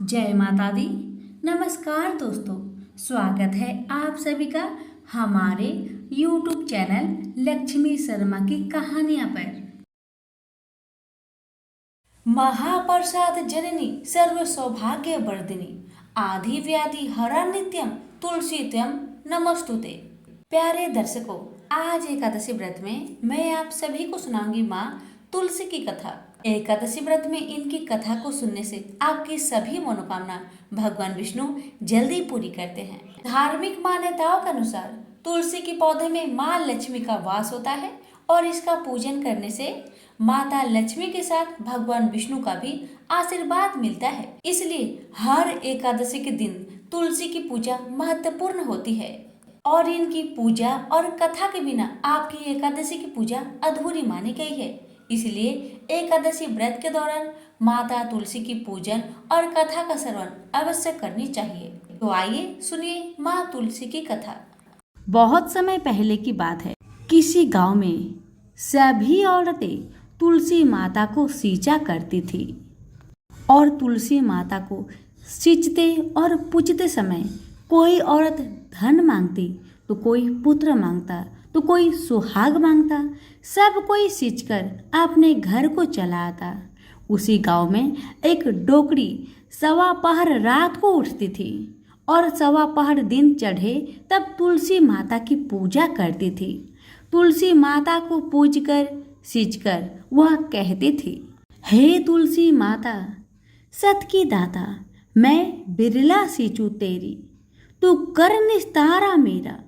जय माता दी। नमस्कार दोस्तों, स्वागत है आप सभी का हमारे YouTube चैनल लक्ष्मी शर्मा की कहानियां पर। महाप्रसाद जननी सर्व सौभाग्य वर्धिनी आदि व्याधि हरा नित्यम तुलसी त्यम नमस्तुते। प्यारे दर्शकों, आज एकादशी व्रत में मैं आप सभी को सुनाऊंगी माँ तुलसी की कथा। एकादशी व्रत में इनकी कथा को सुनने से आपकी सभी मनोकामना भगवान विष्णु जल्दी पूरी करते हैं। धार्मिक मान्यताओं के अनुसार तुलसी के पौधे में माँ लक्ष्मी का वास होता है और इसका पूजन करने से माता लक्ष्मी के साथ भगवान विष्णु का भी आशीर्वाद मिलता है। इसलिए हर एकादशी के दिन तुलसी की पूजा महत्वपूर्ण होती है और इनकी पूजा और कथा के बिना आपकी एकादशी की पूजा अधूरी मानी गई है। इसलिए एकादशी व्रत के दौरान माता तुलसी की पूजन और कथा का श्रवण अवश्य करनी चाहिए। तो आइए सुनिए माँ तुलसी की कथा। बहुत समय पहले की बात है। किसी गांव में सभी औरतें तुलसी माता को सींचा करती थी और तुलसी माता को सींचते और पूजते समय कोई औरत धन मांगती तो कोई पुत्र मांगता तो कोई सुहाग मांगता। सब कोई सींचकर अपने घर को चला आता। उसी गांव में एक डोकरी सवा पहर रात को उठती थी और सवा पहर दिन चढ़े तब तुलसी माता की पूजा करती थी। तुलसी माता को पूजकर सींचकर वह कहती थी, हे तुलसी माता सत की दाता, मैं बिरला सींचू तेरी, तू कर निस्तारा मेरा।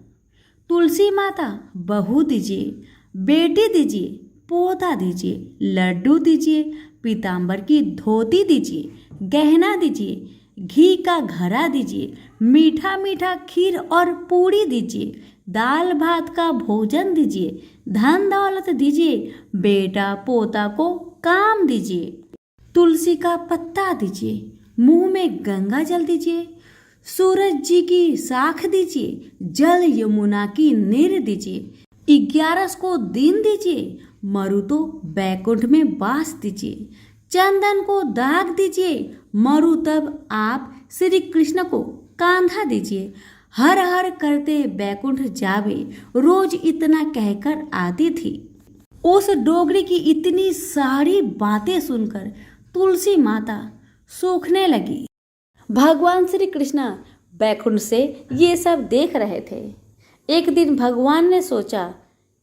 तुलसी माता बहू दीजिए, बेटी दीजिए, पोता दीजिए, लड्डू दीजिए, पीताम्बर की धोती दीजिए, गहना दीजिए, घी का घड़ा दीजिए, मीठा मीठा खीर और पूड़ी दीजिए, दाल भात का भोजन दीजिए, धन दौलत दीजिए, बेटा पोता को काम दीजिए, तुलसी का पत्ता दीजिए, मुंह में गंगा जल दीजिए, सूरज जी की साख दीजिए, जल यमुना की नीर दीजिए, 11 को दिन दीजिए, मरु तो बैकुंठ में बास दीजिए, चंदन को दाग दीजिए, मरु तब आप श्री कृष्ण को कांधा दीजिए, हर हर करते बैकुंठ जावे, रोज इतना कहकर आती थी। उस डोगरी की इतनी सारी बातें सुनकर तुलसी माता सूखने लगी। भगवान श्री कृष्ण बैकुंठ से ये सब देख रहे थे। एक दिन भगवान ने सोचा,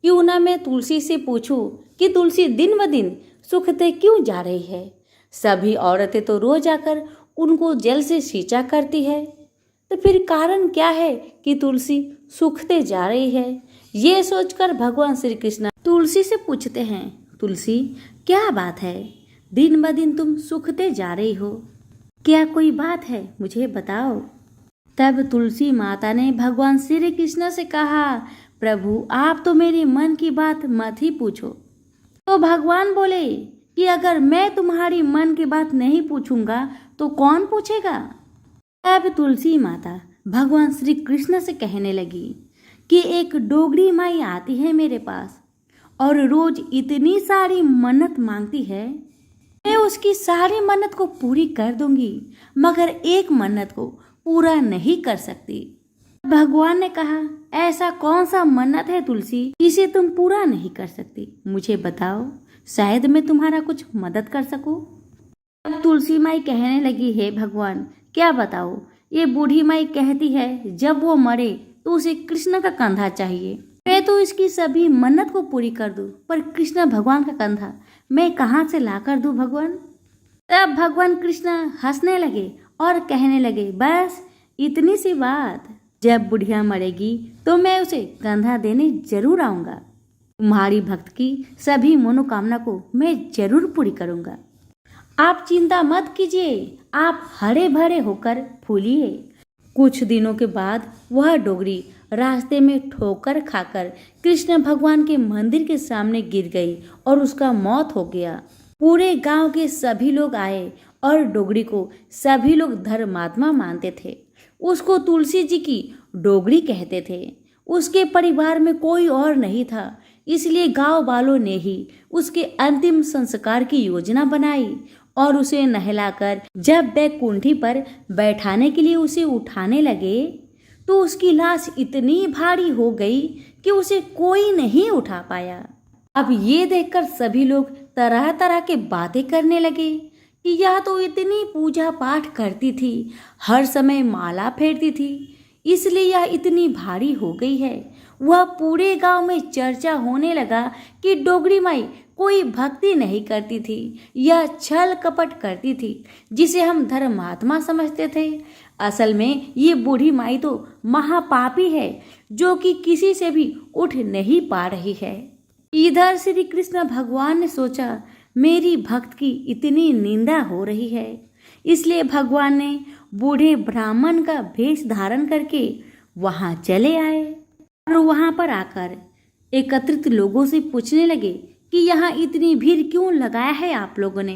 क्यों ना मैं तुलसी से पूछूं कि तुलसी दिन ब दिन सूखते क्यों जा रही है। सभी औरतें तो रोज आकर उनको जल से सींचा करती है, तो फिर कारण क्या है कि तुलसी सूखते जा रही है। ये सोचकर भगवान श्री कृष्ण तुलसी से पूछते हैं, तुलसी क्या बात है, दिन ब दिन तुम सूखते जा रही हो, क्या कोई बात है, मुझे बताओ। तब तुलसी माता ने भगवान श्री कृष्ण से कहा, प्रभु आप तो मेरे मन की बात मत ही पूछो। तो भगवान बोले कि अगर मैं तुम्हारी मन की बात नहीं पूछूंगा तो कौन पूछेगा। तब तुलसी माता भगवान श्री कृष्ण से कहने लगी कि एक डोगरी माई आती है मेरे पास और रोज इतनी सारी मन्नत मांगती है, मैं उसकी सारी मन्नत को पूरी कर दूंगी, मगर एक मन्नत को पूरा नहीं कर सकती। भगवान ने कहा, ऐसा कौन सा मन्नत है तुलसी जिसे तुम पूरा नहीं कर सकती, मुझे बताओ, शायद मैं तुम्हारा कुछ मदद कर सकूं। अब तुलसी माई कहने लगी, हे भगवान क्या बताओ, ये बूढ़ी माई कहती है जब वो मरे तो उसे कृष्ण का कंधा चाहिए। मैं तो इसकी सभी मन्नत को पूरी कर दूं, पर कृष्ण भगवान का कंधा मैं कहाँ से ला कर दूं भगवान। तब भगवान कृष्ण हंसने लगे और कहने लगे, बस इतनी सी बात, जब बुढ़िया मरेगी तो मैं उसे कंधा देने जरूर आऊंगा। तुम्हारी भक्त की सभी मनोकामना को मैं जरूर पूरी करूंगा। आप चिंता मत कीजिए, आप हरे भरे होकर फूलिए। कुछ दिनों के बाद वह डोगरी रास्ते में ठोकर खाकर कृष्ण भगवान के मंदिर के सामने गिर गई और उसका मौत हो गया। पूरे गांव के सभी लोग आए और डोगरी को सभी लोग धर्मात्मा मानते थे। उसको तुलसी जी की डोगरी कहते थे। उसके परिवार में कोई और नहीं था, इसलिए गांव वालों ने ही उसके अंतिम संस्कार की योजना बनाई और उसे नहलाकर जब बैकुंठी पर बैठाने के लिए उसे उठाने लगे तो उसकी लाश इतनी भारी हो गई कि उसे कोई नहीं उठा पाया। अब ये देखकर सभी लोग तरह तरह के बातें करने लगे कि यह तो इतनी पूजा पाठ करती थी, हर समय माला फेरती थी, इसलिए यह इतनी भारी हो गई है। वह पूरे गांव में चर्चा होने लगा कि डोगरी माई कोई भक्ति नहीं करती थी, यह छल कपट करती थी जिसे हम धर्मात्मा समझते थे। असल में ये बूढ़ी माई तो महापापी है जो कि किसी से भी उठ नहीं पा रही है। इधर श्री कृष्ण भगवान ने सोचा मेरी भक्त की इतनी निंदा हो रही है, इसलिए भगवान ने बूढ़े ब्राह्मण का भेष धारण करके वहां चले आए और वहां पर आकर एकत्रित लोगों से पूछने लगे कि यहाँ इतनी भीड़ क्यों लगाया है आप लोगों ने।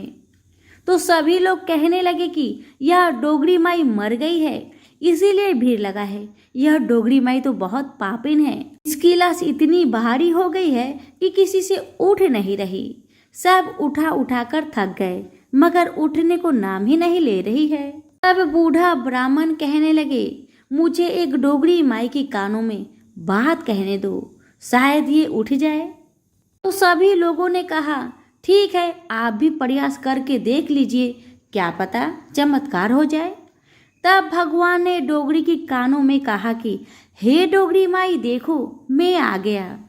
तो सभी लोग कहने लगे कि यह डोगरी माई मर गई है इसीलिए भीड़ लगा है। यह डोगरी माई तो बहुत पापिन है, इसकी लाश इतनी भारी हो गई है कि किसी से उठ नहीं रही। सब उठा उठाकर थक गए मगर उठने को नाम ही नहीं ले रही है। तब बूढ़ा ब्राह्मण कहने लगे मुझे एक डोगरी माई के कानों में बात कहने दो, शायद ये उठ जाए। तो सभी लोगों ने कहा ठीक है, आप भी प्रयास करके देख लीजिए, क्या पता चमत्कार हो जाए। तब भगवान ने डोगरी के कानों में कहा कि हे डोगरी माई देखो मैं आ गया।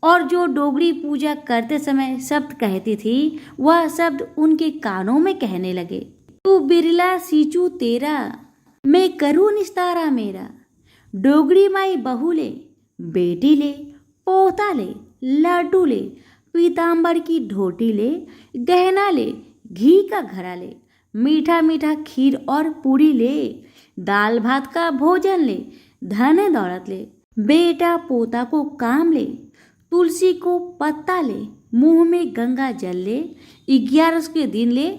और जो डोगरी पूजा करते समय शब्द कहती थी वह शब्द उनके कानों में कहने लगे, तू बिरला सींचू तेरा, मैं करूँ निस्तारा मेरा। डोगरी माई बहू ले, बेटी ले, पोता ले, लड्डू ले, पीताम्बर की ढोटी ले, गहना ले, घी का घड़ा ले, मीठा मीठा खीर और पूरी ले, दाल भात का भोजन ले, धन दौलत ले, बेटा पोता को काम ले, तुलसी को पत्ता ले, मुंह में गंगा जल ले, 11 के दिन ले,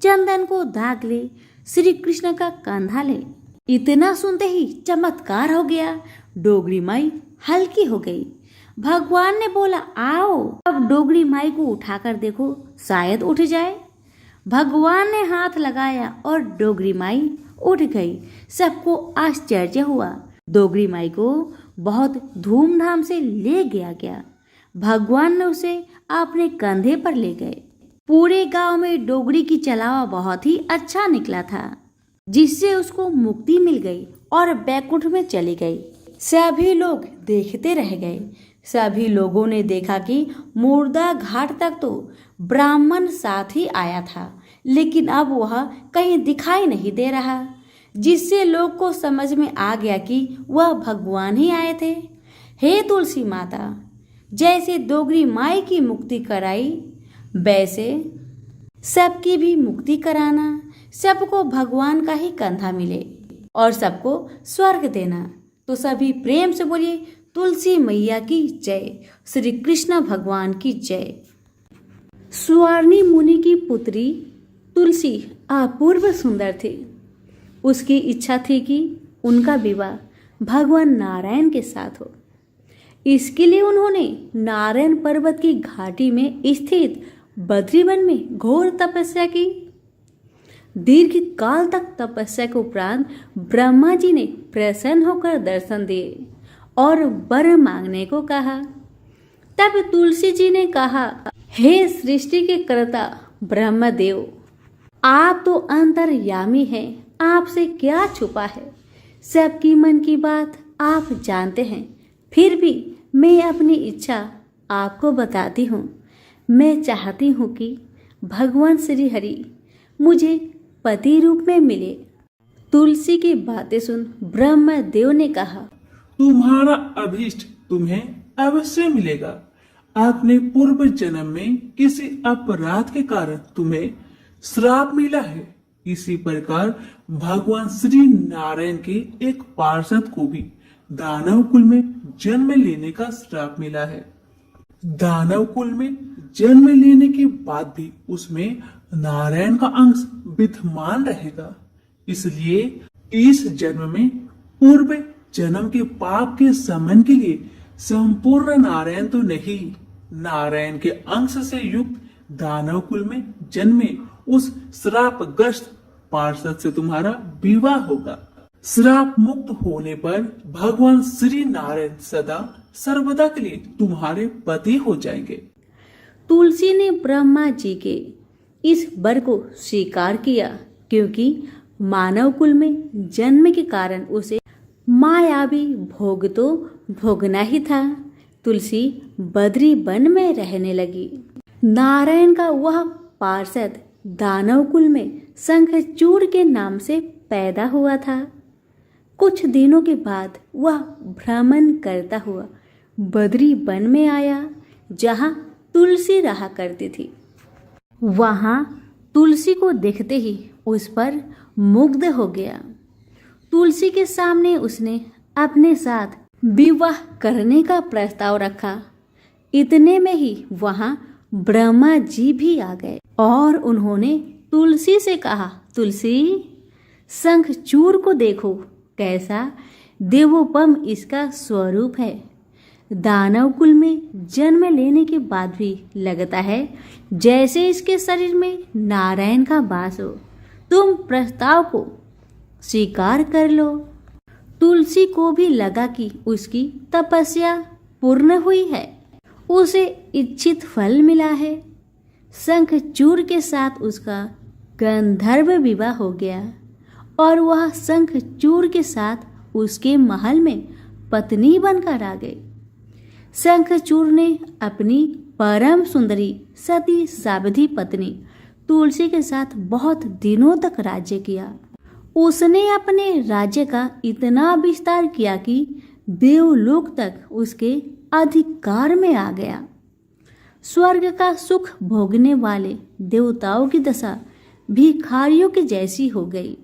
चंदन को दाग ले, श्री कृष्ण का कंधा ले। इतना सुनते ही चमत्कार हो गया, डोगरी माई हल्की हो गई। भगवान ने बोला आओ अब डोगरी माई को उठाकर देखो, शायद उठ जाए। भगवान ने हाथ लगाया और डोगरी माई उठ गई। सबको आश्चर्य हुआ। डोगरी माई को बहुत धूमधाम से ले गया। भगवान ने उसे अपने कंधे पर ले गए। पूरे गांव में डोगरी की चलावा बहुत ही अच्छा निकला था, जिससे उसको मुक्ति मिल गई और बैकुंठ में चली गई। सभी लोग देखते रह गए। सभी लोगों ने देखा कि मुर्दा घाट तक तो ब्राह्मण साथ ही आया था, लेकिन अब वह कहीं दिखाई नहीं दे रहा, जिससे लोग को समझ में आ गया कि वह भगवान ही आए थे। हे तुलसी माता, जैसे डोगरी माई की मुक्ति कराई वैसे सबकी भी मुक्ति कराना, सबको भगवान का ही कंधा मिले और सबको स्वर्ग देना। तो सभी प्रेम से बोलिए तुलसी मैया की जय, श्री कृष्ण भगवान की जय। सुवर्णी मुनि की पुत्री तुलसी अपूर्व सुंदर थी। उसकी इच्छा थी कि उनका विवाह भगवान नारायण के साथ हो। इसके लिए उन्होंने नारायण पर्वत की घाटी में स्थित बद्रीवन में घोर तपस्या की। दीर्घ काल तक तपस्या के उपरांत ब्रह्मा जी ने प्रसन्न होकर दर्शन दिए और वर मांगने को कहा। तब तुलसी जी ने कहा, हे सृष्टि के कर्ता ब्रह्मदेव, आप तो अंतर्यामी हैं, आपसे क्या छुपा है, सबकी मन की बात आप जानते हैं। फिर भी मैं अपनी इच्छा आपको बताती हूँ। मैं चाहती हूँ कि भगवान श्री हरि मुझे पति रूप में मिले। तुलसी की बातें सुन ब्रह्मदेव ने कहा, तुम्हारा अभीष्ट तुम्हें अवश्य मिलेगा। आपने पूर्व जन्म में किसी अपराध के कारण तुम्हें श्राप मिला है। इसी प्रकार भगवान श्री नारायण के एक पार्षद को भी दानव कुल में जन्म लेने का श्राप मिला है। दानव कुल में जन्म लेने के बाद भी उसमें नारायण का अंश विद्यमान रहेगा। इसलिए इस जन्म में पूर्व जन्म के पाप के शमन के लिए संपूर्ण नारायण तो नहीं, नारायण के अंश से युक्त दानव कुल में जन्मे उस श्रापग्रस्त पार्षद से तुम्हारा विवाह होगा। श्राप मुक्त होने पर भगवान श्री नारायण सदा सर्वदा के लिए तुम्हारे पति हो जाएंगे। तुलसी ने ब्रह्मा जी के इस वर को स्वीकार किया, क्योंकि मानव कुल में जन्म के कारण उसे मायावी भोग तो भोगना ही था। तुलसी बद्री वन में रहने लगी। नारायण का वह पार्षद दानव कुल में शंखचूड़ के नाम से पैदा हुआ था। कुछ दिनों के बाद वह भ्रमण करता हुआ बद्री वन में आया, जहाँ तुलसी रहा करती थी। वहां तुलसी को देखते ही उस पर मुग्ध हो गया। तुलसी के सामने उसने अपने साथ विवाह करने का प्रस्ताव रखा। इतने में ही वहां ब्रह्मा जी भी आ गए और उन्होंने तुलसी से कहा, तुलसी, शंखचूड़ को देखो, कैसा देवोपम इसका स्वरूप है। दानव कुल में जन्म लेने के बाद भी लगता है जैसे इसके शरीर में नारायण का वास हो। तुम प्रस्ताव को स्वीकार कर लो। तुलसी को भी लगा कि उसकी तपस्या पूर्ण हुई है, उसे इच्छित फल मिला है। शंखचूड़ के साथ उसका गंधर्व विवाह हो गया और वह शंखचूड़ के साथ उसके महल में पत्नी बनकर आ गई। शंखचूड़ ने अपनी परम सुंदरी सती सावधि पत्नी तुलसी के साथ बहुत दिनों तक राज्य किया। उसने अपने राज्य का इतना विस्तार किया कि देवलोक तक उसके अधिकार में आ गया। स्वर्ग का सुख भोगने वाले देवताओं की दशा भिखारियों की जैसी हो गई।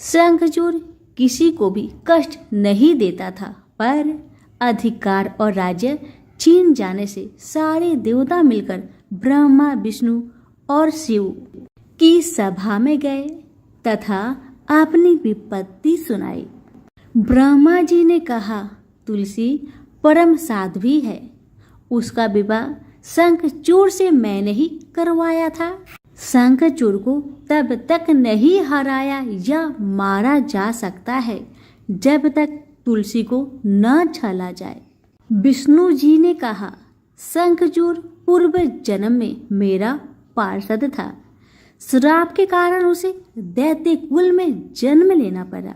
शंखचूड़ किसी को भी कष्ट नहीं देता था, पर अधिकार और राज्य छीन जाने से सारे देवता मिलकर ब्रह्मा, विष्णु और शिव की सभा में गए तथा अपनी विपत्ति सुनाई। ब्रह्मा जी ने कहा, तुलसी परम साध्वी है, उसका विवाह शंखचूड़ से मैंने ही करवाया था। शंखचूड़ को तब तक नहीं हराया या मारा जा सकता है जब तक तुलसी को न छला जाए। विष्णु जी ने कहा, शंखचूड़ पूर्व जन्म में मेरा पार्षद था। श्राप के कारण उसे दैत्य कुल में जन्म लेना पड़ा।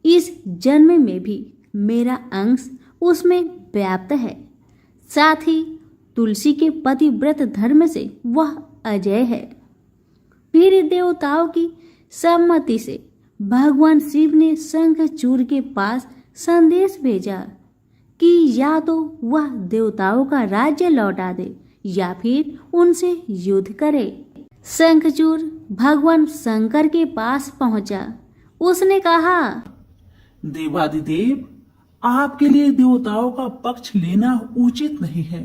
इस जन्म में भी मेरा अंश उसमें व्याप्त है। साथ ही तुलसी के पतिव्रत धर्म से वह अजय है। फिर देवताओं की सम्मति से भगवान शिव ने शंखचूड़ के पास संदेश भेजा कि या तो वह देवताओं का राज्य लौटा दे या फिर उनसे युद्ध करे। शंखचूड़ भगवान शंकर के पास पहुंचा। उसने कहा, देवादिदेव, आपके लिए देवताओं का पक्ष लेना उचित नहीं है।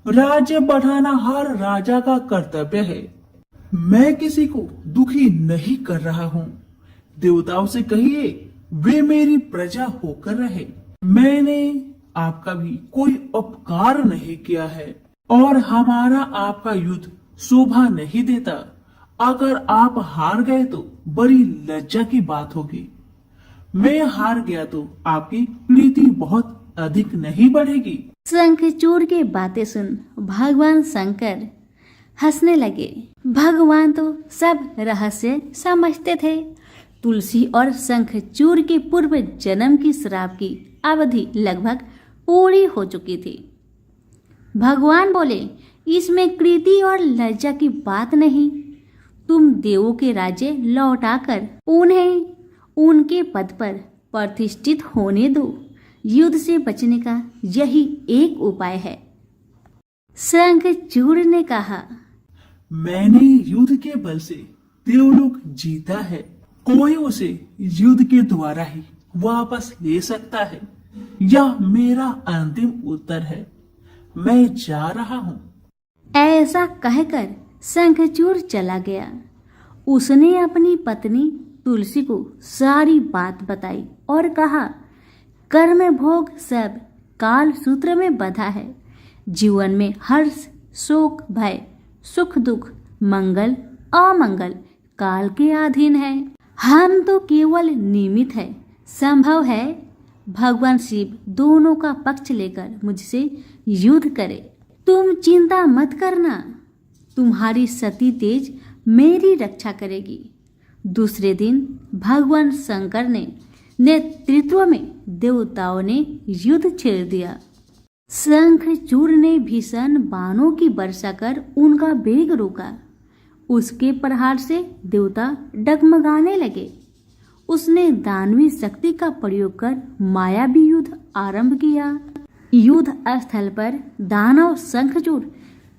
राज्य बढ़ाना हर राजा का कर्तव्य है। मैं किसी को दुखी नहीं कर रहा हूँ। देवताओं से कहिए वे मेरी प्रजा होकर रहे। मैंने आपका भी कोई उपकार नहीं किया है और हमारा आपका युद्ध शोभा नहीं देता। अगर आप हार गए तो बड़ी लज्जा की बात होगी। मैं हार गया तो आपकी प्रीति बहुत अधिक नहीं बढ़ेगी। शंखचूड़ की बातें सुन भगवान शंकर हंसने लगे। भगवान तो सब रहस्य समझते थे। तुलसी और शंखचूड़ के पूर्व जन्म की श्राप की अवधि लगभग पूरी हो चुकी थी। भगवान बोले, इसमें कृति और लज्जा की बात नहीं। तुम देवों के राज्य लौटाकर उन्हें उनके पद पर प्रतिष्ठित होने दो। युद्ध से बचने का यही एक उपाय है। शंखचूड़ ने कहा, मैंने युद्ध के बल से देवलोक जीता है। कोई उसे युद्ध के द्वारा ही वापस ले सकता है। यह मेरा अंतिम उत्तर है। मैं जा रहा हूँ। ऐसा कहकर शंखचूड़ चला गया। उसने अपनी पत्नी तुलसी को सारी बात बताई और कहा, कर्म भोग सब काल सूत्र में बंधा है। जीवन में हर्ष, शोक, भय, सुख, दुख, मंगल अमंगल काल के अधीन है। हम तो केवल निमित्त है। संभव है भगवान शिव दोनों का पक्ष लेकर मुझसे युद्ध करे। तुम चिंता मत करना, तुम्हारी सती तेज मेरी रक्षा करेगी। दूसरे दिन भगवान शंकर ने नेतृत्व में देवताओं ने युद्ध छेड़ दिया। शंखचूड़ ने भीषण बाणों की वर्षा कर उनका वेग रोका। उसके प्रहार से देवता डगमगाने लगे। उसने दानवी शक्ति का प्रयोग कर मायावी युद्ध आरंभ किया। युद्ध स्थल पर दानव शंखचूड़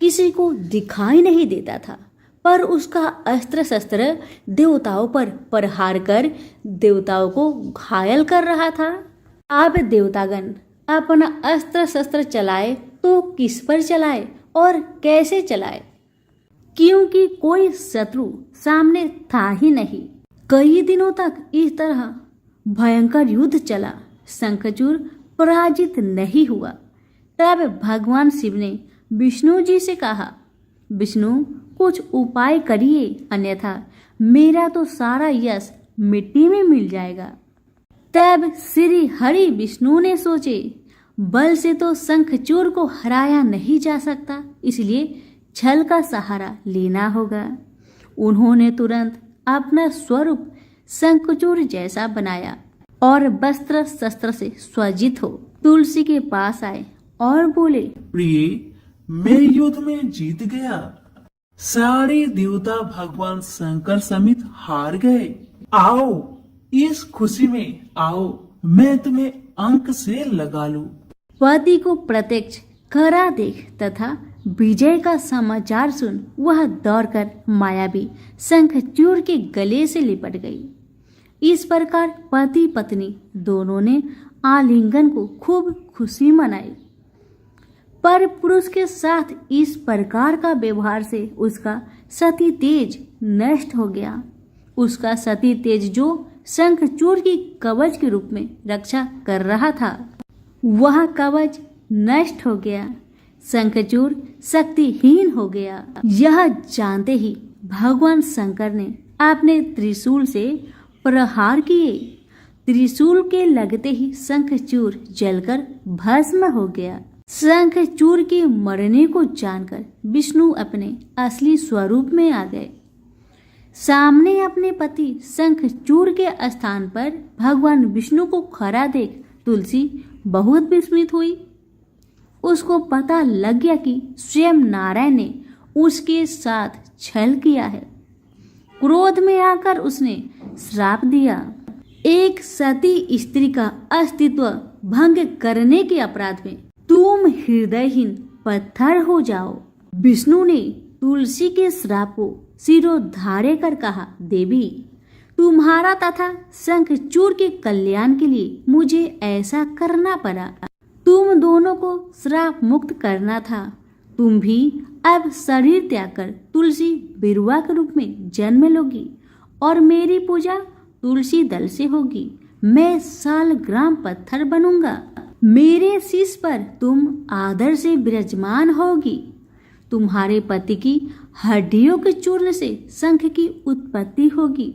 किसी को दिखाई नहीं देता था, पर उसका अस्त्र शस्त्र देवताओं पर प्रहार कर देवताओं को घायल कर रहा था। अब देवतागण अपना अस्त्र शस्त्र चलाए तो किस पर चलाए और कैसे चलाए, क्योंकि कोई शत्रु सामने था ही नहीं। कई दिनों तक इस तरह भयंकर युद्ध चला। शंखचूड़ पराजित नहीं हुआ। तब भगवान शिव ने विष्णु जी से कहा, विष्णु कुछ उपाय करिए, अन्यथा मेरा तो सारा यश मिट्टी में मिल जाएगा। तब श्री हरि विष्णु ने सोचे, बल से तो शंखचूड़ को हराया नहीं जा सकता, इसलिए छल का सहारा लेना होगा। उन्होंने तुरंत अपना स्वरूप शंखचूड़ जैसा बनाया और वस्त्र शस्त्र से सज्जित हो तुलसी के पास आए और बोले, प्रिय, मैं युद्ध में जीत गया। सारे देवता भगवान शंकर समेत हार गए। आओ, इस खुशी में आओ, मैं तुम्हें अंक से लगा लूं। पति को प्रत्यक्ष करा देख तथा विजय का समाचार सुन वह दौड़कर मायावी शंखचूड़ के गले से लिपट गई। इस प्रकार पति पत्नी दोनों ने आलिंगन को खूब खुशी मनाई। पर पुरुष के साथ इस प्रकार का व्यवहार से उसका सती तेज नष्ट हो गया। उसका सती तेज जो शंखचूड़ की कवच के रूप में रक्षा कर रहा था, वह कवच नष्ट हो गया। शंखचूड़ शक्तिहीन हो गया। यह जानते ही भगवान शंकर ने अपने त्रिशूल से प्रहार किए। त्रिशूल के लगते ही शंखचूड़ जलकर भस्म हो गया। शंखचूड़ के मरने को जानकर विष्णु अपने असली स्वरूप में आ गए। सामने अपने पति शंखचूड़ के स्थान पर भगवान विष्णु को खड़ा देख तुलसी बहुत विस्मित हुई। उसको पता लग गया कि स्वयं नारायण ने उसके साथ छल किया है। क्रोध में आकर उसने श्राप दिया, एक सती स्त्री का अस्तित्व भंग करने के अपराध में तुम हृदयहीन पत्थर हो जाओ। विष्णु ने तुलसी के श्राप को सिरोधार्य कर कहा, देवी, तुम्हारा तथा शंखचूड़ के कल्याण के लिए मुझे ऐसा करना पड़ा। तुम दोनों को श्राप मुक्त करना था। तुम भी अब शरीर त्याग कर तुलसी बिरुवा के रूप में जन्म लोगी और मेरी पूजा तुलसी दल से होगी। मैं सालग्राम पत्थर बनूंगा। मेरे शीश पर तुम आदर से विराजमान होगी। तुम्हारे पति की हड्डियों के चूर्ण से शंख की उत्पत्ति होगी।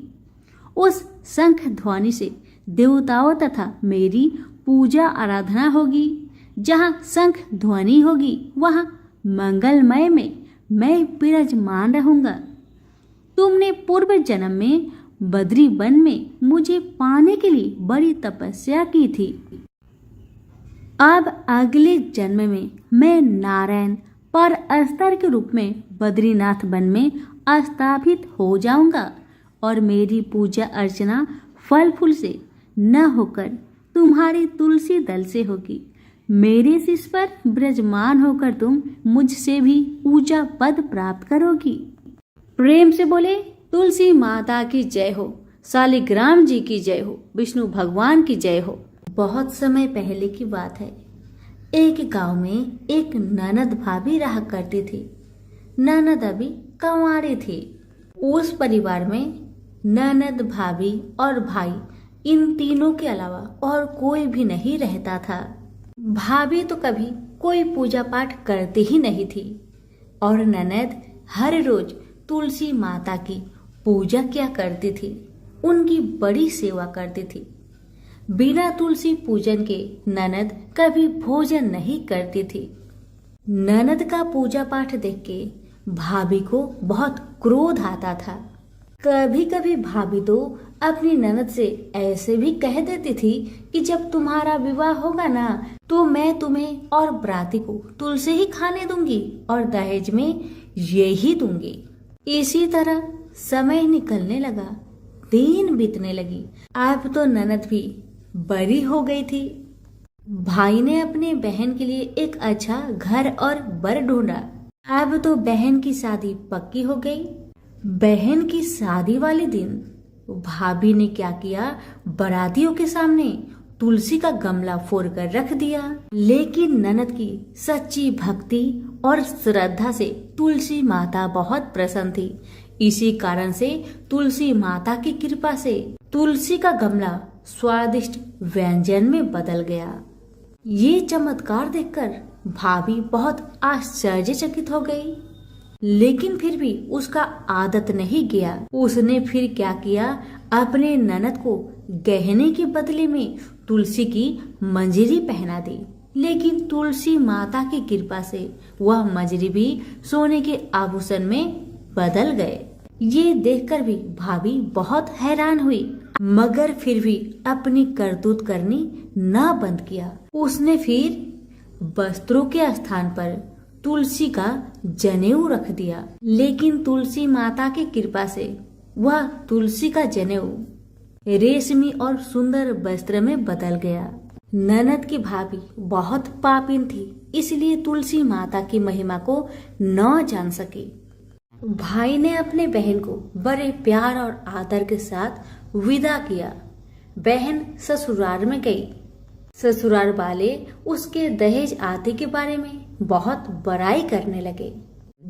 उस शंख ध्वनि से देवताओं तथा मेरी पूजा आराधना होगी। जहाँ शंख ध्वनि होगी वहाँ मंगलमय में मैं विराजमान रहूंगा। तुमने पूर्व जन्म में बद्री वन में मुझे पाने के लिए बड़ी तपस्या की थी। अब अगले जन्म में मैं नारायण पर अस्तर के रूप में बद्रीनाथ वन में स्थापित हो जाऊंगा और मेरी पूजा अर्चना फल फूल से न होकर तुम्हारी तुलसी दल से होगी। मेरे शीश पर विराजमान होकर तुम मुझसे भी पूजा पद प्राप्त करोगी। प्रेम से बोले, तुलसी माता की जय हो, शालिग्राम जी की जय हो, विष्णु भगवान की जय हो। बहुत समय पहले की बात है। एक गांव में एक ननद भाभी रहा करती थी। ननद अभी कंवारी थी। उस परिवार में ननद, भाभी और भाई, इन तीनों के अलावा और कोई भी नहीं रहता था। भाभी तो कभी कोई पूजा पाठ करती ही नहीं थी और ननद हर रोज तुलसी माता की पूजा किया करती थी, उनकी बड़ी सेवा करती थी। बिना तुलसी पूजन के ननद कभी भोजन नहीं करती थी। ननद का पूजा पाठ देख के भाभी को बहुत क्रोध आता था। कभी कभी भाभी तो अपनी ननद से ऐसे भी कह देती थी कि जब तुम्हारा विवाह होगा ना तो मैं तुम्हें और बराती को तुलसी ही खाने दूंगी और दहेज में यही दूंगी। इसी तरह समय निकलने लगा, दिन बीतने लगी। अब तो ननद भी बड़ी हो गई थी। भाई ने अपने बहन के लिए एक अच्छा घर और बर ढूंढा। अब तो बहन की शादी पक्की हो गई। बहन की शादी वाले दिन भाभी ने क्या किया, बारातियों के सामने तुलसी का गमला फोड़कर रख दिया। लेकिन ननद की सच्ची भक्ति और श्रद्धा से तुलसी माता बहुत प्रसन्न थी। इसी कारण से तुलसी माता की कृपा से तुलसी का गमला स्वादिष्ट व्यंजन में बदल गया। ये चमत्कार देखकर भाभी बहुत आश्चर्यचकित हो गई। लेकिन फिर भी उसका आदत नहीं गया। उसने फिर क्या किया, अपने ननद को गहने के बदले में तुलसी की मंजरी पहना दी। लेकिन तुलसी माता की कृपा से वह मंजरी भी सोने के आभूषण में बदल गए। ये देखकर भी भाभी बहुत हैरान हुई, मगर फिर भी अपनी करतूत करनी ना बंद किया। उसने फिर वस्त्रों के स्थान पर तुलसी का जनेऊ रख दिया। लेकिन तुलसी माता की कृपा से वह तुलसी का जनेऊ रेशमी और सुंदर वस्त्र में बदल गया। ननद की भाभी बहुत पापिन थी, इसलिए तुलसी माता की महिमा को न जान सकी। भाई ने अपने बहन को बड़े प्यार और आदर के साथ विदा किया। बहन ससुराल में गई। ससुराल वाले उसके दहेज आदि के बारे में बहुत बड़ाई करने लगे।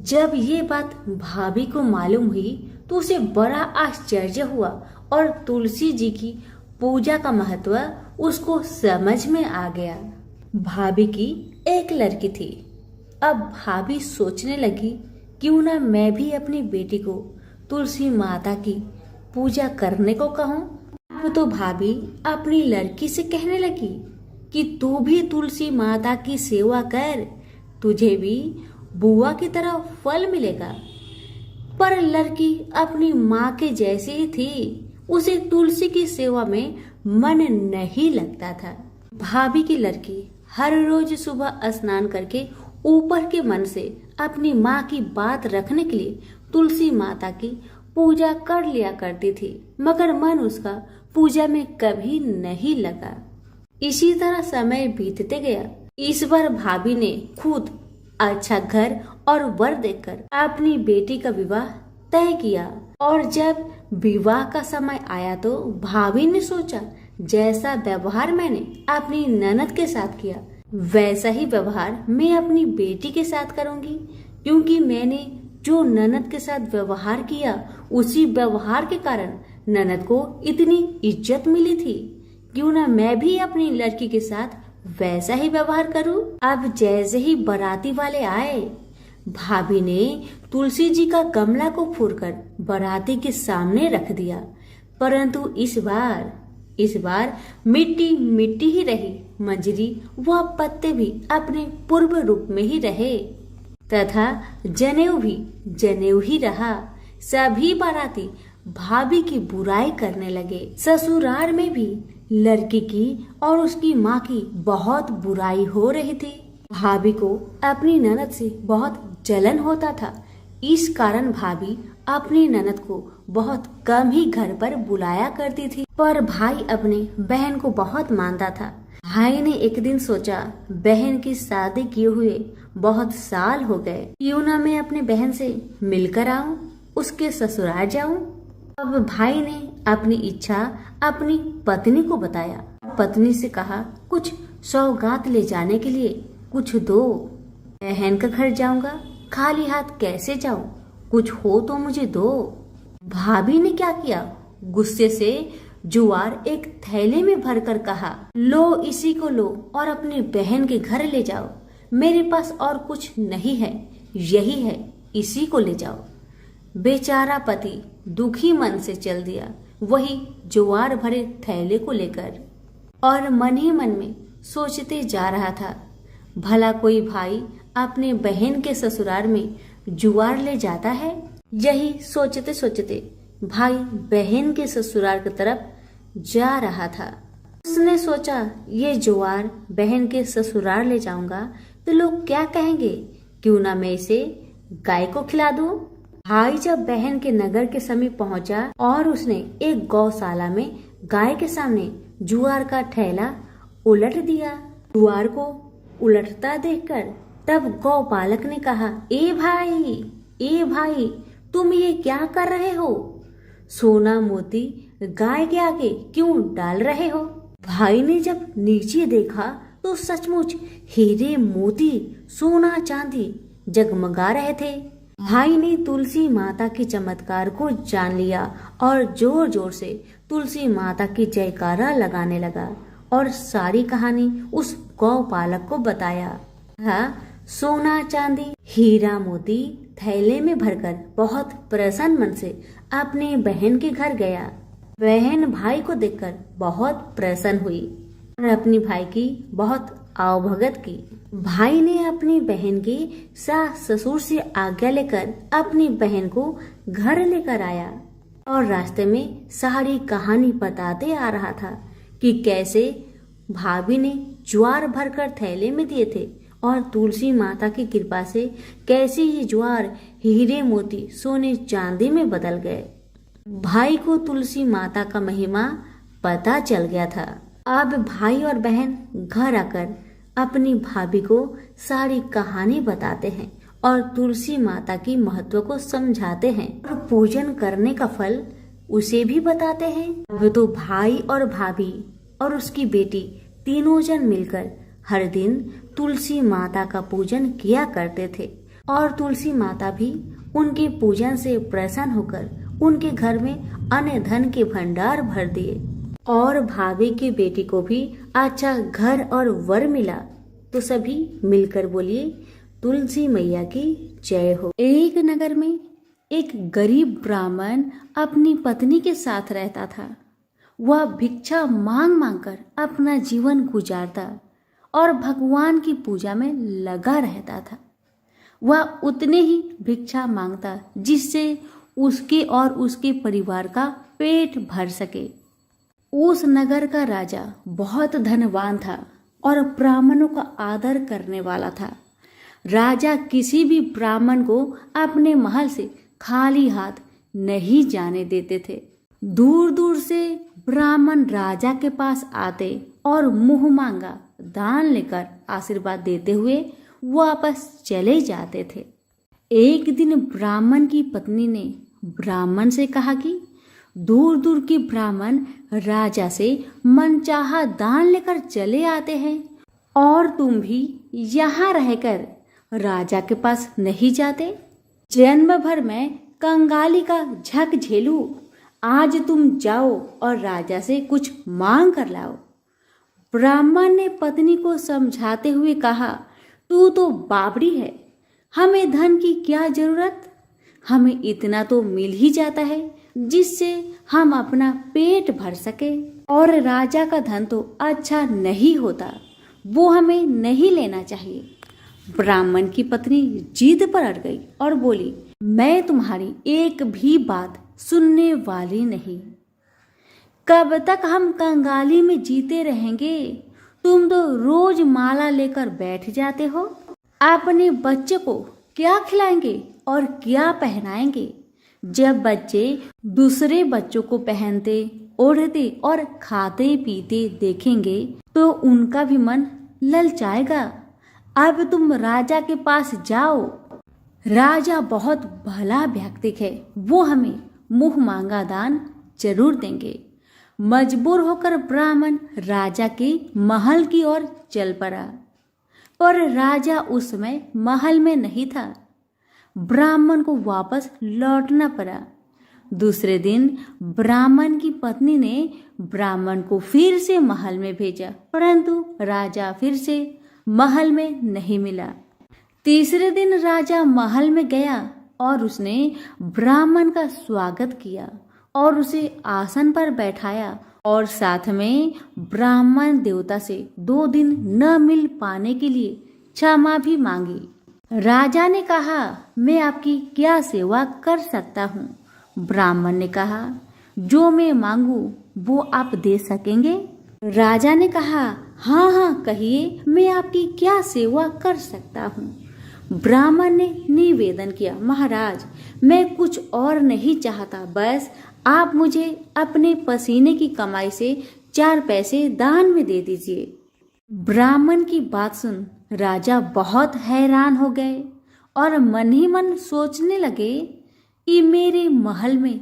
जब ये बात भाभी को मालूम हुई तो उसे बड़ा आश्चर्य हुआ और तुलसी जी की पूजा का महत्व उसको समझ में आ गया। भाभी की एक लड़की थी। अब भाभी सोचने लगी, क्यों ना मैं भी अपनी बेटी को तुलसी माता की पूजा करने को कहूँ। अब तो भाभी अपनी लड़की से कहने लगी कि तू भी तुलसी माता की सेवा कर, तुझे भी बुआ की तरह फल मिलेगा। पर लड़की अपनी माँ के जैसी ही थी, उसे तुलसी की सेवा में मन नहीं लगता था। भाभी की लड़की हर रोज सुबह स्नान करके ऊपर के मन से अपनी माँ की बात रखने के लिए तुलसी माता की पूजा कर लिया करती थी, मगर मन उसका पूजा में कभी नहीं लगा। इसी तरह समय बीतते गया। इस बार भाभी ने खुद अच्छा घर और वर देखकर अपनी बेटी का विवाह तय किया। और जब विवाह का समय आया तो भाभी ने सोचा, जैसा व्यवहार मैंने अपनी ननद के साथ किया वैसा ही व्यवहार मैं अपनी बेटी के साथ करूंगी, क्योंकि मैंने जो ननद के साथ व्यवहार किया उसी व्यवहार के कारण ननद को इतनी इज्जत मिली थी। क्यों ना मैं भी अपनी लड़की के साथ वैसा ही व्यवहार करूं। अब जैसे ही बाराती वाले आए, भाभी ने तुलसी जी का गमला को फोड़कर बाराती के सामने रख दिया। परंतु इस बार मिट्टी मिट्टी ही रही। मंजरी व पत्ते भी अपने पूर्व रूप में ही रहे तथा जनेऊ भी जनेऊ ही रहा। सभी बाराती भाभी की बुराई करने लगे। ससुराल में भी लड़की की और उसकी माँ की बहुत बुराई हो रही थी। भाभी को अपनी ननद से बहुत जलन होता था। इस कारण भाभी अपनी ननद को बहुत कम ही घर पर बुलाया करती थी। पर भाई अपने बहन को बहुत मानता था। भाई ने एक दिन सोचा, बहन की शादी किए हुए बहुत साल हो गए, क्यों ना मैं अपने बहन से मिलकर आऊं, उसके ससुराल जाऊं। अब भाई ने अपनी इच्छा अपनी पत्नी को बताया। पत्नी से कहा, कुछ सौगात ले जाने के लिए कुछ दो। बहन का घर जाऊंगा, खाली हाथ कैसे जाऊं, कुछ हो तो मुझे दो। भाभी ने क्या किया, गुस्से से जुआर एक थैले में भरकर कहा, लो इसी को लो और अपनी बहन के घर ले जाओ। मेरे पास और कुछ नहीं है, यही है, इसी को ले जाओ। बेचारा पति दुखी मन से चल दिया, वही ज्वार भरे थैले को लेकर, और मन ही मन में सोचते जा रहा था, भला कोई भाई अपने बहन के ससुराल में जुआर ले जाता है। यही सोचते सोचते भाई बहन के ससुराल की तरफ जा रहा था। उसने सोचा, ये जुआर बहन के ससुराल ले जाऊंगा तो लोग क्या कहेंगे, क्यों ना मैं इसे गाय को खिला दूं। भाई जब बहन के नगर के समीप पहुंचा और उसने एक गौशाला में गाय के सामने जुआर का थैला उलट दिया। जुआर को उलटता देखकर तब गौपालक ने कहा, ए भाई तुम ये क्या कर रहे हो? सोना मोती गाय के आगे क्यों डाल रहे हो? भाई ने जब नीचे देखा तो सचमुच हीरे मोती सोना चांदी जगमगा रहे थे। भाई ने तुलसी माता के चमत्कार को जान लिया और जोर जोर से तुलसी माता की जयकारा लगाने लगा और सारी कहानी उस गौपालक को बताया। सोना चांदी हीरा मोती थैले में भरकर बहुत प्रसन्न मन से अपने बहन के घर गया। बहन भाई को देखकर बहुत प्रसन्न हुई और अपनी भाई की बहुत आवभगत की। भाई ने अपनी बहन के सास ससुर से आज्ञा लेकर अपनी बहन को घर लेकर आया और रास्ते में सारी कहानी बताते आ रहा था कि कैसे भाभी ने ज्वार भरकर थैले में दिए थे और तुलसी माता की कृपा से कैसे ये ज्वार हीरे मोती सोने चांदी में बदल गए। भाई को तुलसी माता का महिमा पता चल गया था। अब भाई और बहन घर आकर अपनी भाभी को सारी कहानी बताते हैं और तुलसी माता की महत्व को समझाते हैं और पूजन करने का फल उसे भी बताते हैं। अब तो भाई और भाभी और उसकी बेटी तीनों जन मिलकर हर दिन तुलसी माता का पूजन किया करते थे और तुलसी माता भी उनके पूजन से प्रसन्न होकर उनके घर में अन्न धन के भंडार भर दिए और भाभी की बेटी को भी अच्छा घर और वर मिला। तो सभी मिलकर बोलिए, तुलसी मैया की जय हो। एक नगर में एक गरीब ब्राह्मण अपनी पत्नी के साथ रहता था। वह भिक्षा मांग मांग कर अपना जीवन गुजारता और भगवान की पूजा में लगा रहता था। वह उतने ही भिक्षा मांगता जिससे उसके और उसके परिवार का पेट भर सके। उस नगर का राजा बहुत धनवान था और ब्राह्मणों का आदर करने वाला था। राजा किसी भी ब्राह्मण को अपने महल से खाली हाथ नहीं जाने देते थे। दूर दूर से ब्राह्मण राजा के पास आते और मुंह मांगा दान लेकर आशीर्वाद देते हुए वापस चले जाते थे। एक दिन ब्राह्मण की पत्नी ने ब्राह्मण से कहा कि दूर दूर के ब्राह्मण राजा से मनचाहा दान लेकर चले आते हैं और तुम भी यहाँ रहकर राजा के पास नहीं जाते। जन्म भर में कंगाली का झक झेलूं, आज तुम जाओ और राजा से कुछ मांग कर लाओ। ब्राह्मण ने पत्नी को समझाते हुए कहा, तू तो बावड़ी है, हमें धन की क्या जरूरत, हमें इतना तो मिल ही जाता है जिससे हम अपना पेट भर सके और राजा का धन तो अच्छा नहीं होता, वो हमें नहीं लेना चाहिए। ब्राह्मण की पत्नी जिद पर अड़ गई और बोली, मैं तुम्हारी एक भी बात सुनने वाली नहीं। कब तक हम कंगाली में जीते रहेंगे? तुम तो रोज माला लेकर बैठ जाते हो। अपने बच्चे को क्या खिलाएंगे और क्या पहनाएंगे? जब बच्चे दूसरे बच्चों को पहनते, ओढ़ते और खाते पीते देखेंगे तो उनका भी मन ललचाएगा। अब तुम राजा के पास जाओ। राजा बहुत भला व्यक्ति है, वो हमें मुंह मांगा दान जरूर देंगे। मजबूर होकर ब्राह्मण राजा के महल की ओर चल पड़ा, पर राजा उस समय महल में नहीं था। ब्राह्मण को वापस लौटना पड़ा। दूसरे दिन ब्राह्मण की पत्नी ने ब्राह्मण को फिर से महल में भेजा, परंतु राजा फिर से महल में नहीं मिला। तीसरे दिन राजा महल में गया और उसने ब्राह्मण का स्वागत किया और उसे आसन पर बैठाया और साथ में ब्राह्मण देवता से 2 दिन न मिल पाने के लिए क्षमा भी मांगी। राजा ने कहा, मैं आपकी क्या सेवा कर सकता हूँ? ब्राह्मण ने कहा, जो मैं मांगू वो आप दे सकेंगे? राजा ने कहा, हाँ हाँ कहिए, मैं आपकी क्या सेवा कर सकता हूँ? ब्राह्मण ने निवेदन किया, महाराज मैं कुछ और नहीं चाहता, बस आप मुझे अपने पसीने की कमाई से 4 पैसे दान में दे दीजिए। ब्राह्मण की बात सुन राजा बहुत हैरान हो गए और मन ही मन सोचने लगे कि मेरे महल में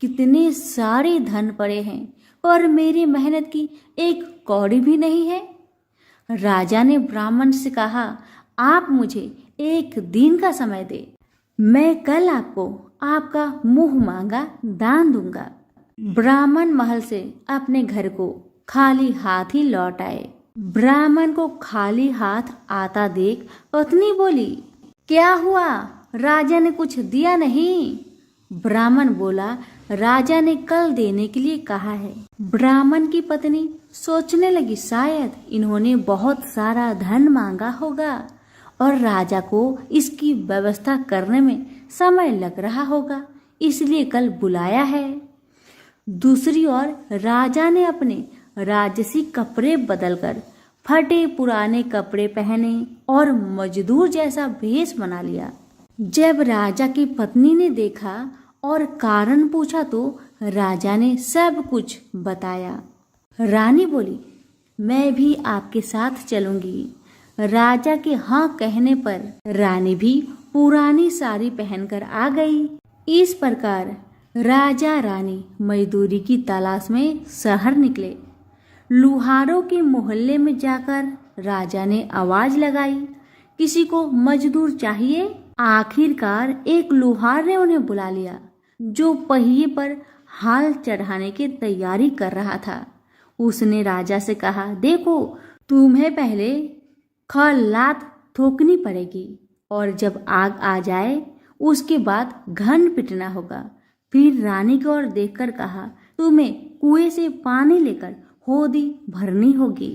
कितने सारे धन पड़े हैं और मेरी मेहनत की एक कौड़ी भी नहीं है। राजा ने ब्राह्मण से कहा, आप मुझे 1 दिन का समय दे, मैं कल आपको आपका मुंह मांगा दान दूंगा। ब्राह्मण महल से अपने घर को खाली हाथ ही लौट आए। ब्राह्मण को खाली हाथ आता देख पत्नी बोली, क्या हुआ, राजा ने कुछ दिया नहीं? ब्राह्मण बोला, राजा ने कल देने के लिए कहा है। ब्राह्मण की पत्नी सोचने लगी, शायद इन्होंने बहुत सारा धन मांगा होगा और राजा को इसकी व्यवस्था करने में समय लग रहा होगा, इसलिए कल बुलाया है। दूसरी ओर राजा ने अपने राजसी कपड़े बदलकर फटे पुराने कपड़े पहने और मजदूर जैसा भेष बना लिया। जब राजा की पत्नी ने देखा और कारण पूछा तो राजा ने सब कुछ बताया। रानी बोली, मैं भी आपके साथ चलूंगी। राजा के हाँ कहने पर रानी भी पुरानी साड़ी पहनकर आ गई। इस प्रकार राजा रानी मजदूरी की तलाश में शहर निकले। लुहारों के मोहल्ले में जाकर राजा ने आवाज लगाई, किसी को मजदूर चाहिए? आखिरकार एक लुहार ने उन्हें बुला लिया, जो पहिए पर हाल चढ़ाने की तैयारी कर रहा था। उसने राजा से कहा, देखो तुम्हें पहले खलात ठोकनी पड़ेगी और जब आग आ जाए उसके बाद घन पिटना होगा। फिर रानी की ओर देखकर कहा, तुम्हें कुएं से पानी लेकर होदी भरनी होगी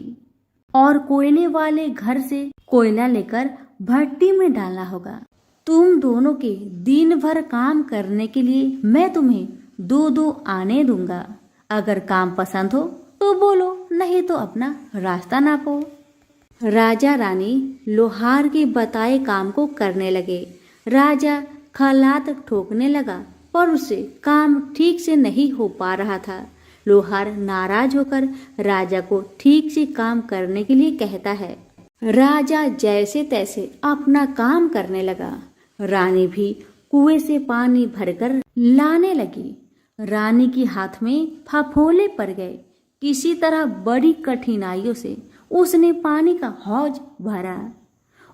और कोयले वाले घर से कोयला लेकर भट्टी में डालना होगा। तुम दोनों के दिन भर काम करने के लिए मैं तुम्हें 2-2 आने दूंगा। अगर काम पसंद हो तो बोलो, नहीं तो अपना रास्ता नापो। राजा रानी लोहार के बताए काम को करने लगे। राजा खलात ठोकने लगा पर उसे काम ठीक से नहीं हो पा रहा था। लोहार नाराज होकर राजा को ठीक से काम करने के लिए कहता है। राजा जैसे तैसे अपना काम करने लगा। रानी भी कुएं से पानी भरकर लाने लगी। रानी के हाथ में फफोले पड़ गए। किसी तरह बड़ी कठिनाइयों से उसने पानी का हौज भरा।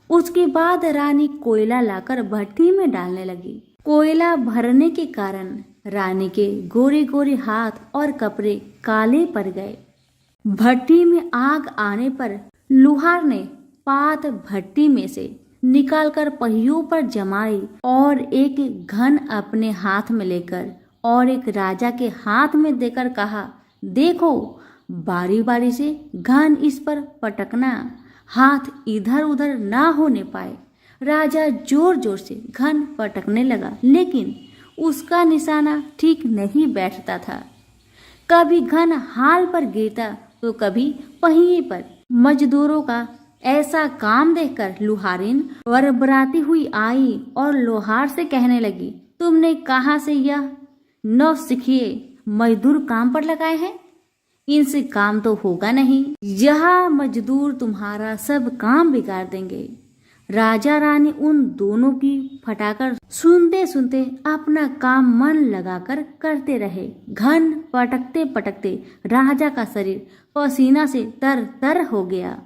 उसके बाद रानी कोयला लाकर भट्टी में डालने लगी। कोयला भरने के कारण रानी के गोरे गोरे हाथ और कपड़े काले पड़ गए। भट्टी में आग आने पर लुहार ने पात भट्टी में से निकालकर पहियों पर जमाई और एक घन अपने हाथ में लेकर और एक राजा के हाथ में देकर कहा, देखो बारी बारी से घन इस पर पटकना, हाथ इधर उधर ना होने पाए। राजा जोर जोर से घन पटकने लगा, लेकिन उसका निशाना ठीक नहीं बैठता था। कभी घन हाल पर गिरता तो कभी पहिए पर। मजदूरों का ऐसा काम देखकर लुहारिन बरबराती हुई आई और लोहार से कहने लगी, तुमने कहाँ से यह नौसिखिए मजदूर काम पर लगाए हैं? इनसे काम तो होगा नहीं। यह मजदूर तुम्हारा सब काम बिगाड़ देंगे। राजा रानी उन दोनों की फटाकर सुनते सुनते अपना काम मन लगाकर करते रहे। घन पटकते पटकते राजा का शरीर पसीना से तर तर हो गया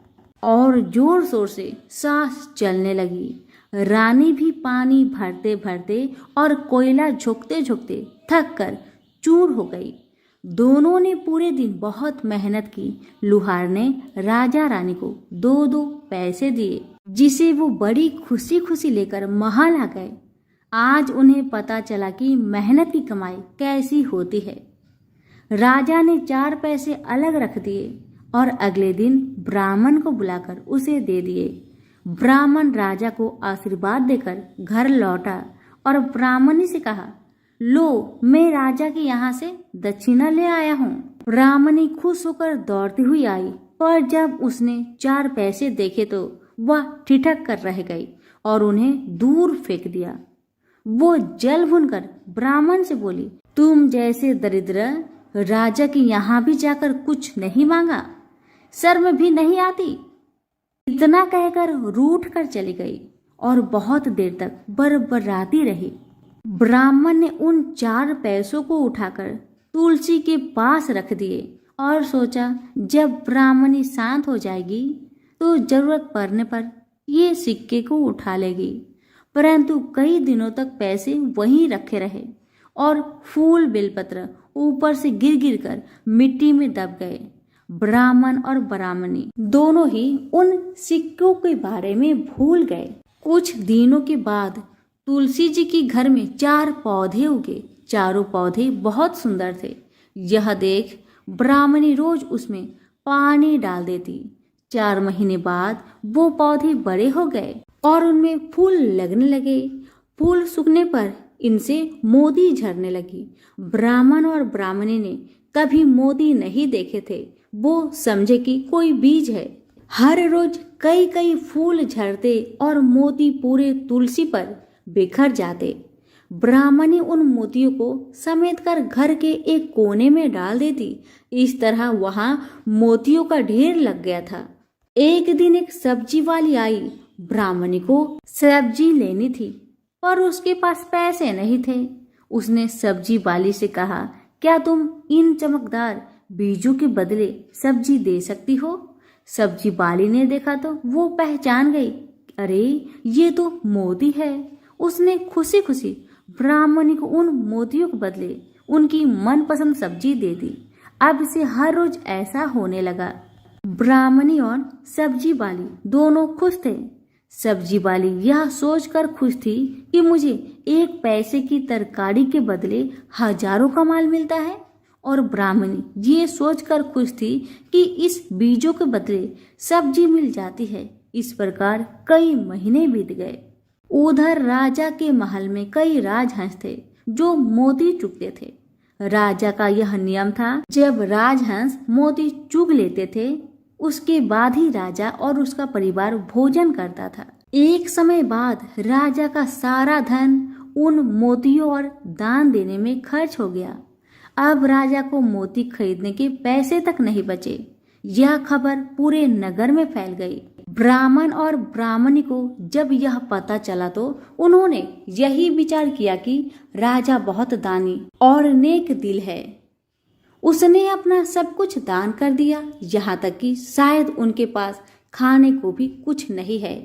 और जोर शोर से सांस चलने लगी। रानी भी पानी भरते भरते और कोयला झोंकते झोंकते थक कर चूर हो गई। दोनों ने पूरे दिन बहुत मेहनत की। लुहार ने राजा रानी को 2-2 पैसे दिए, जिसे वो बड़ी खुशी खुशी लेकर महल आ गए। आज उन्हें पता चला कि मेहनत की कमाई कैसी होती है। राजा ने 4 पैसे अलग रख दिए और अगले दिन ब्राह्मण को बुलाकर उसे दे दिए। ब्राह्मण राजा को आशीर्वाद देकर घर लौटा और ब्राह्मणी से कहा, लो, मैं राजा के यहाँ से दक्षिणा ले आया हूँ। ब्राह्मणी खुश होकर दौड़ती हुई आई, पर जब उसने 4 पैसे देखे तो वह ठिठक कर रह गई और उन्हें दूर फेंक दिया। वो जल भूनकर ब्राह्मण से बोली, तुम जैसे दरिद्र राजा के यहाँ भी जाकर कुछ नहीं मांगा, शर्म भी नहीं आती। इतना कहकर रूठ कर चली गई और बहुत देर तक बरबराती रही। ब्राह्मण ने उन 4 पैसों को उठाकर तुलसी के पास रख दिए और सोचा, जब ब्राह्मणी शांत हो जाएगी तो जरूरत पड़ने पर ये सिक्के को उठा लेगी। परंतु कई दिनों तक पैसे वहीं रखे रहे और फूल बेलपत्र ऊपर से गिर गिर कर मिट्टी में दब गए। ब्राह्मण और ब्राह्मणी दोनों ही उन सिक्कों के बारे में भूल गए। कुछ दिनों के बाद तुलसी जी के घर में 4 पौधे उगे। चारों पौधे बहुत सुंदर थे। यह देख ब्राह्मणी रोज उसमें पानी डाल देती। 4 महीने बाद वो पौधे बड़े हो गए और उनमें फूल लगने लगे। फूल सूखने पर इनसे मोती झरने लगी। ब्राह्मण और ब्राह्मणी ने कभी मोती नहीं देखे थे। वो समझे कि कोई बीज है। हर रोज कई कई फूल झरते और मोती पूरे तुलसी पर बिखर जाते। ब्राह्मणी उन मोतियों को समेट कर घर के एक कोने में डाल देती। इस तरह वहां मोतियों का ढेर लग गया था। एक दिन एक सब्जी वाली आई। ब्राह्मणी को सब्जी लेनी थी, पर उसके पास पैसे नहीं थे। उसने सब्जी वाली से कहा, क्या तुम इन चमकदार बीजों के बदले सब्जी दे सकती हो? सब्जी वाली ने देखा तो वो पहचान गई, अरे ये तो मोती है। उसने खुशी खुशी ब्राह्मणी को उन मोतियों के बदले उनकी मनपसंद सब्जी दे दी। अब से हर रोज ऐसा होने लगा। ब्राह्मणी और सब्जी वाली दोनों खुश थे। सब्जी वाली यह सोचकर खुश थी कि मुझे 1 पैसे की तरकारी के बदले हजारों का माल मिलता है, और ब्राह्मणी ये सोचकर खुश थी कि इस बीजों के बदले सब्जी मिल जाती है। इस प्रकार कई महीने बीत गए। उधर राजा के महल में कई राजहंस थे जो मोती चुगते थे। राजा का यह नियम था, जब राजहंस मोती चुग लेते थे उसके बाद ही राजा और उसका परिवार भोजन करता था। एक समय बाद राजा का सारा धन उन मोतियों और दान देने में खर्च हो गया। अब राजा को मोती खरीदने के पैसे तक नहीं बचे। यह खबर पूरे नगर में फैल गई। ब्राह्मण और ब्राह्मणी को जब यह पता चला तो उन्होंने यही विचार किया कि राजा बहुत दानी और नेक दिल है। उसने अपना सब कुछ दान कर दिया, यहाँ तक कि शायद उनके पास खाने को भी कुछ नहीं है।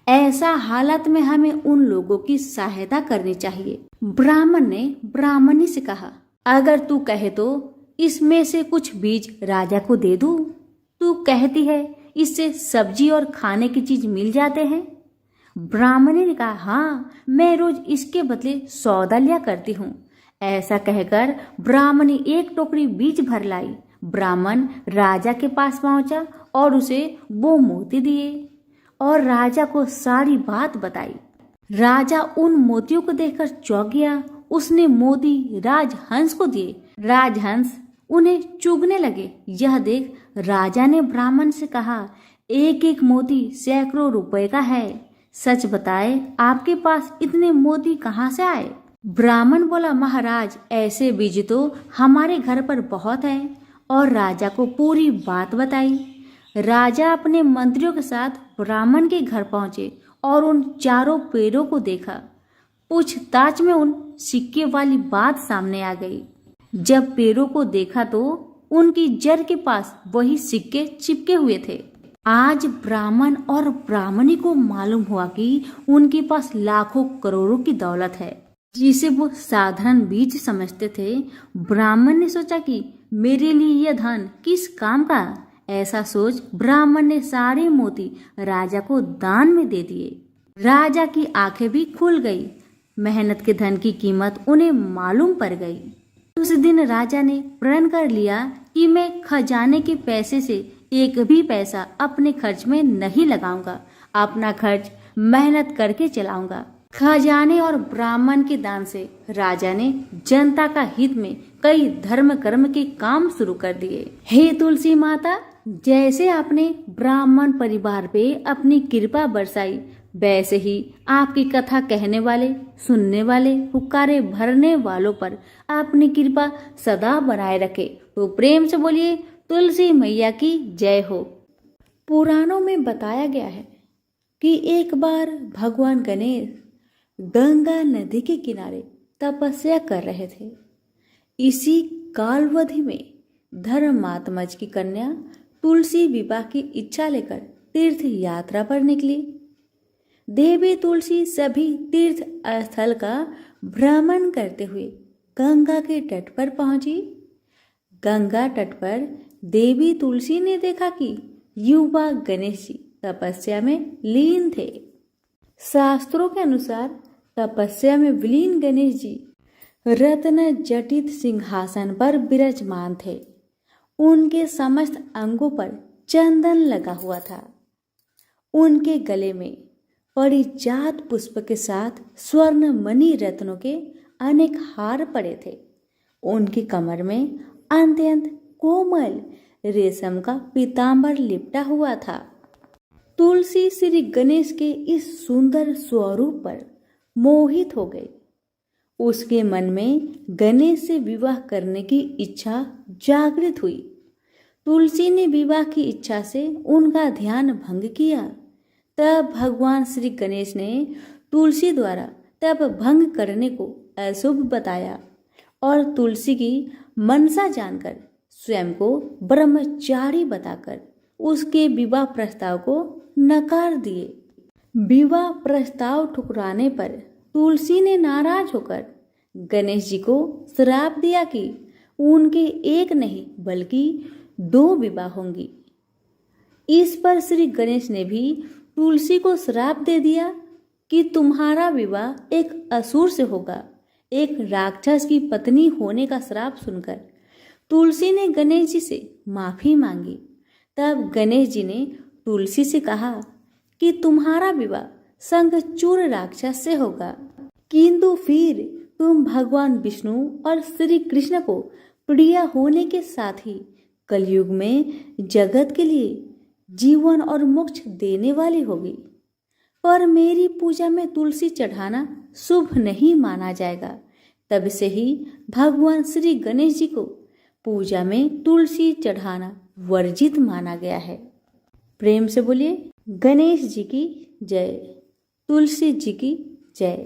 ऐसा हालत में हमें उन लोगों की सहायता करनी चाहिए। ब्राह्मण ने ब्राह्मणी से कहा, अगर तू कहे तो इसमें से कुछ बीज राजा को दे दूं। तू कहती है इससे सब्जी और खाने की चीज मिल जाते हैं। ब्राह्मणी ने कहा, हाँ, मैं रोज इसके बदले सौदा लिया करती हूँ। ऐसा कहकर ब्राह्मणी 1 टोकरी बीज भर लाई। ब्राह्मण राजा के पास पहुंचा और उसे वो मोती दिए और राजा को सारी बात बताई। राजा उन मोतियों को देखकर चौंक गया। उसने मोती राजहंस को दिए। राजहंस उन्हें चुगने लगे। यह देख राजा ने ब्राह्मण से कहा, एक एक मोती सैकड़ों रुपए का है। सच बताए, आपके पास इतने मोती कहाँ से आए? ब्राह्मण बोला, महाराज, ऐसे बीज तो हमारे घर पर बहुत है। और राजा को पूरी बात बताई। राजा अपने मंत्रियों के साथ ब्राह्मण के घर पहुंचे और उन चारों पेड़ों को देखा। पूछताछ में उन सिक्के वाली बात सामने आ गई। जब पेड़ों को देखा तो उनकी जड़ के पास वही सिक्के चिपके हुए थे। आज ब्राह्मण और ब्राह्मणी को मालूम हुआ कि उनके पास लाखों करोड़ों की दौलत है, जिसे वो साधारण बीज समझते थे। ब्राह्मण ने सोचा कि मेरे लिए यह धन किस काम का। ऐसा सोच ब्राह्मण ने सारे मोती राजा को दान में दे दिए। राजा की आंखें भी खुल गई। मेहनत के धन की कीमत उन्हें मालूम पड़ गई। उस दिन राजा ने प्रण कर लिया कि मैं खजाने के पैसे से एक भी पैसा अपने खर्च में नहीं लगाऊंगा। अपना खर्च मेहनत करके चलाऊंगा। खजाने और ब्राह्मण के दान से राजा ने जनता का हित में कई धर्म कर्म के काम शुरू कर दिए। हे तुलसी माता, जैसे आपने ब्राह्मण परिवार पे अपनी कृपा बरसाई, वैसे ही आपकी कथा कहने वाले, सुनने वाले, हुक्कारे भरने वालों पर अपनी कृपा सदा बनाए रखे। तो प्रेम से बोलिए तुलसी मैया की जय हो। पुराणों में बताया गया है कि एक बार भगवान गणेश गंगा नदी के किनारे तपस्या कर रहे थे। इसी कालवधि में धर्मात्मज की कन्या तुलसी विवाह की इच्छा लेकर तीर्थ यात्रा पर निकली। देवी तुलसी सभी तीर्थ स्थल का भ्रमण करते हुए गंगा के तट पर पहुंची। गंगा तट पर देवी तुलसी ने देखा कि युवा गणेश जी तपस्या में लीन थे। शास्त्रों के अनुसार तपस्या में विलीन गणेश जी रत्न जटित सिंहासन पर विराजमान थे। उनके समस्त अंगों पर चंदन लगा हुआ था। उनके गले में परिजात पुष्प के साथ स्वर्ण मणि रत्नों के अनेक हार पड़े थे। उनकी कमर में अत्यंत कोमल रेशम का पीतांबर लिपटा हुआ था। तुलसी श्री गणेश के इस सुंदर स्वरूप पर मोहित हो गई। उसके मन में गणेश से विवाह करने की इच्छा जागृत हुई। तुलसी ने विवाह की इच्छा से उनका ध्यान भंग किया। तब भगवान श्री गणेश ने तुलसी द्वारा तप भंग करने को अशुभ बताया और तुलसी की मनसा जानकर स्वयं को ब्रह्मचारी बताकर उसके विवाह प्रस्ताव को नकार दिए। विवाह प्रस्ताव ठुकराने पर तुलसी ने नाराज होकर गणेश जी को श्राप दिया कि उनके एक नहीं बल्कि 2 विवाह होंगी। इस पर श्री गणेश ने भी तुलसी को श्राप दे दिया कि तुम्हारा विवाह एक असुर से होगा। एक राक्षस की पत्नी होने का श्राप सुनकर तुलसी ने गणेश जी से माफी मांगी। तब गणेश जी ने तुलसी से कहा कि तुम्हारा विवाह शंखचूड़ राक्षस से होगा, किंतु फिर तुम भगवान विष्णु और श्री कृष्ण को प्रिय होने के साथ ही कलयुग में जगत के लिए जीवन और मोक्ष देने वाली होगी। पर मेरी पूजा में तुलसी चढ़ाना शुभ नहीं माना जाएगा। तब से ही भगवान श्री गणेश जी को पूजा में तुलसी चढ़ाना वर्जित माना गया है। प्रेम से बोलिए गणेश जी की जय, तुलसी जी की जय।